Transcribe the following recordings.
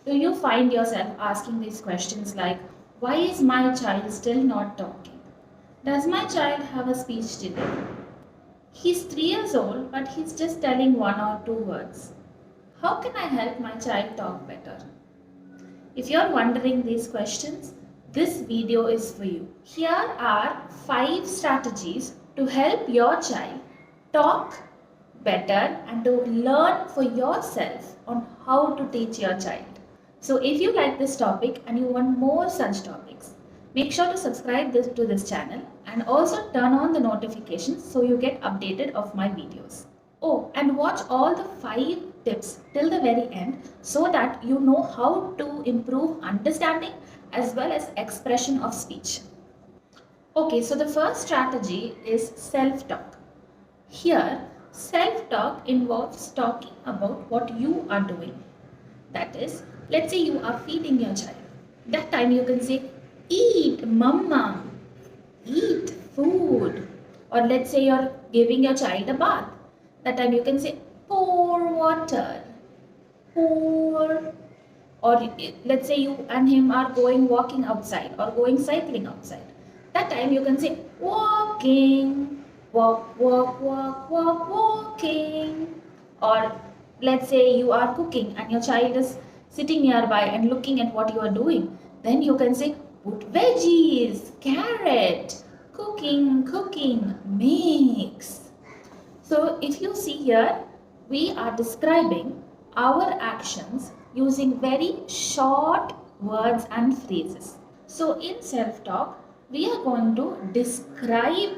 Do you find yourself asking these questions like, why is my child still not talking? Does my child have a speech delay? He's 3 years old, but he's just telling 1 or 2 words. How can I help my child talk better? If you're wondering these questions, this video is for you. Here are 5 strategies to help your child talk better and to learn for yourself on how to teach your child. So if you like this topic and you want more such topics, make sure to subscribe to this channel and also turn on the notifications so you get updated of my videos. Oh, and watch all the 5 tips till the very end so that you know how to improve understanding as well as expression of speech. Okay, so the first strategy is self-talk. Here, self-talk involves talking about what you are doing. That is, let's say you are feeding your child. That time you can say, eat, mama, eat food. Or let's say you're giving your child a bath. That time you can say, pour water, pour. Or let's say you and him are walking outside or going cycling outside. That time you can say, walking, walk, walk, walk, walk, walking. Or let's say you are cooking and your child is sitting nearby and looking at what you are doing. Then you can say, put veggies, carrot, cooking, cooking, mix. So if you see here, we are describing our actions using very short words and phrases. So in self-talk, we are going to describe,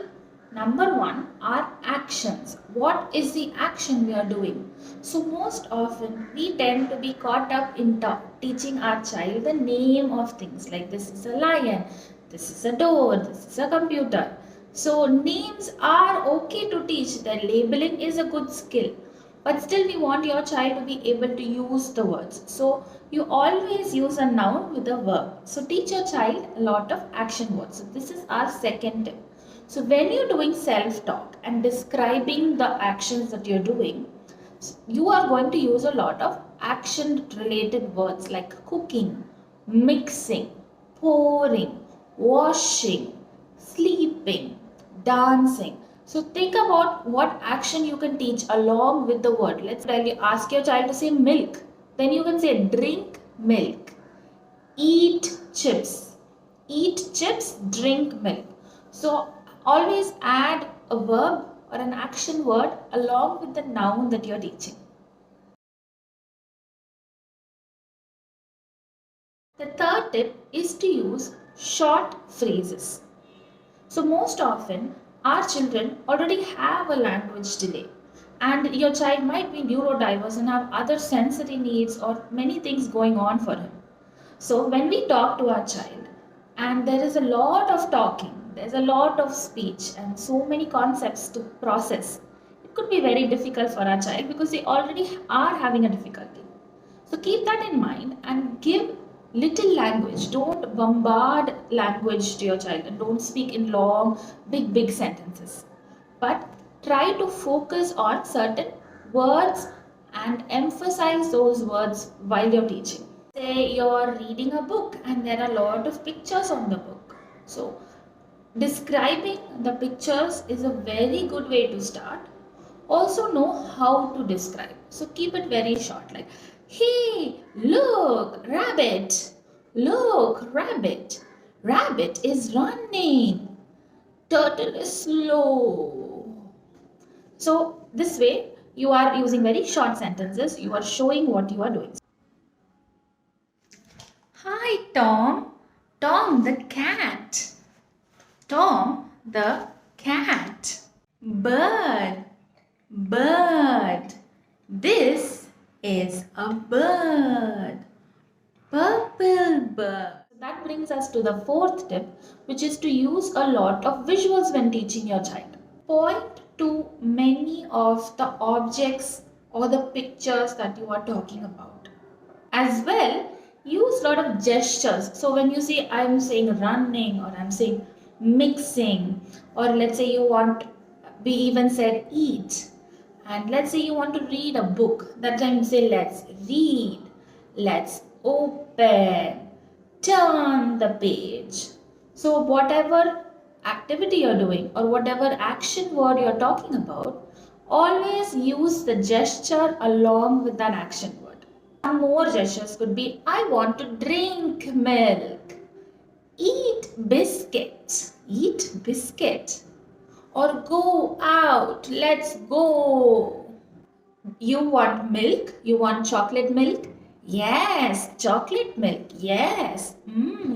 number 1, our actions. What is the action we are doing? So most often we tend to be caught up in teaching our child the name of things like this is a lion, this is a door, this is a computer. So names are okay to teach. The labeling is a good skill. But still we want your child to be able to use the words. So you always use a noun with a verb. So teach your child a lot of action words. So this is our second tip. So when you're doing self-talk and describing the actions that you're doing, you are going to use a lot of action related words like cooking, mixing, pouring, washing, sleeping, dancing. So think about what action you can teach along with the word. Let's ask your child to say milk. Then you can say drink milk. Eat chips. Eat chips, drink milk. So always add a verb or an action word along with the noun that you're teaching. The third tip is to use short phrases. So most often, our children already have a language delay and your child might be neurodiverse and have other sensory needs or many things going on for him. So when we talk to our child and there is a lot of talking, there's a lot of speech and so many concepts to process, it could be very difficult for our child because they already are having a difficulty. So keep that in mind and give little language. Don't bombard language to your child and don't speak in long, big sentences. But try to focus on certain words and emphasize those words while you're teaching. Say you're reading a book and there are a lot of pictures on the book. So describing the pictures is a very good way to start. Also know how to describe. So keep it very short like, hey, look, rabbit. Look, rabbit. Rabbit is running. Turtle is slow. So this way you are using very short sentences. You are showing what you are doing. Hi, Tom. Tom the cat. Tom the cat. Bird. Bird. This is a bird. Purple bird. That brings us to the fourth tip, which is to use a lot of visuals when teaching your child. Point to many of the objects or the pictures that you are talking about. As well, use a lot of gestures. So when you say I'm saying running or I'm saying mixing, or let's say we even said eat. And let's say you want to read a book. That time you say let's read, let's open, turn the page. So whatever activity you're doing or whatever action word you're talking about, always use the gesture along with that action word. Some more gestures could be, I want to drink milk, eat biscuit, or go out, let's go. You want milk? You want chocolate milk? Yes, chocolate milk. Yes.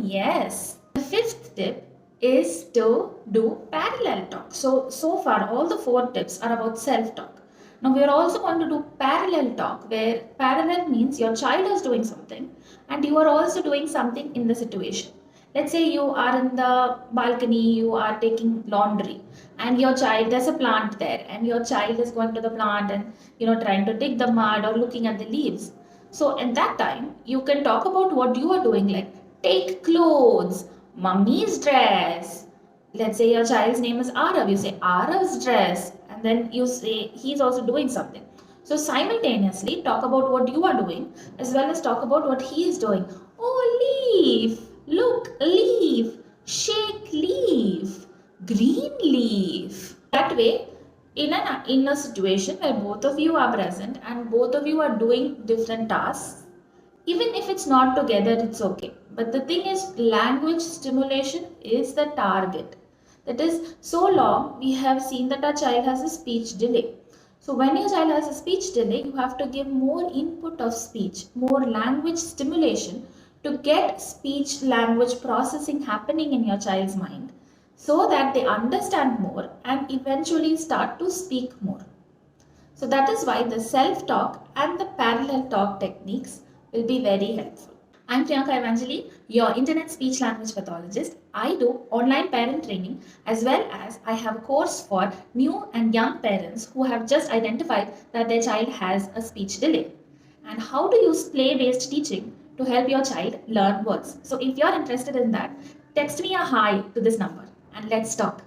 Yes. The fifth tip is to do parallel talk. So far, all the 4 tips are about self-talk. Now, we are also going to do parallel talk, where parallel means your child is doing something and you are also doing something in the situation. Let's say you are in the balcony, you are taking laundry, and your child, there's a plant there, and your child is going to the plant and trying to dig the mud or looking at the leaves. So at that time, you can talk about what you are doing, like take clothes, mummy's dress. Let's say your child's name is Arav, you say Arav's dress, and then you say he's also doing something. So simultaneously talk about what you are doing as well as talk about what he is doing. Oh, leaf, look, leaf, shake leaf, green leaf. That way, in a situation where both of you are present and both of you are doing different tasks, even if it's not together, it's okay. But the thing is, language stimulation is the target. That is, so long we have seen that our child has a speech delay. So when your child has a speech delay, you have to give more input of speech, more language stimulation to get speech language processing happening in your child's mind, so that they understand more and eventually start to speak more. So that is why the self-talk and the parallel talk techniques will be very helpful. I'm Prianka Evangeline, your internet speech language pathologist. I do online parent training as well as I have a course for new and young parents who have just identified that their child has a speech delay, and how to use play-based teaching to help your child learn words. So if you're interested in that, text me a hi to this number and let's talk.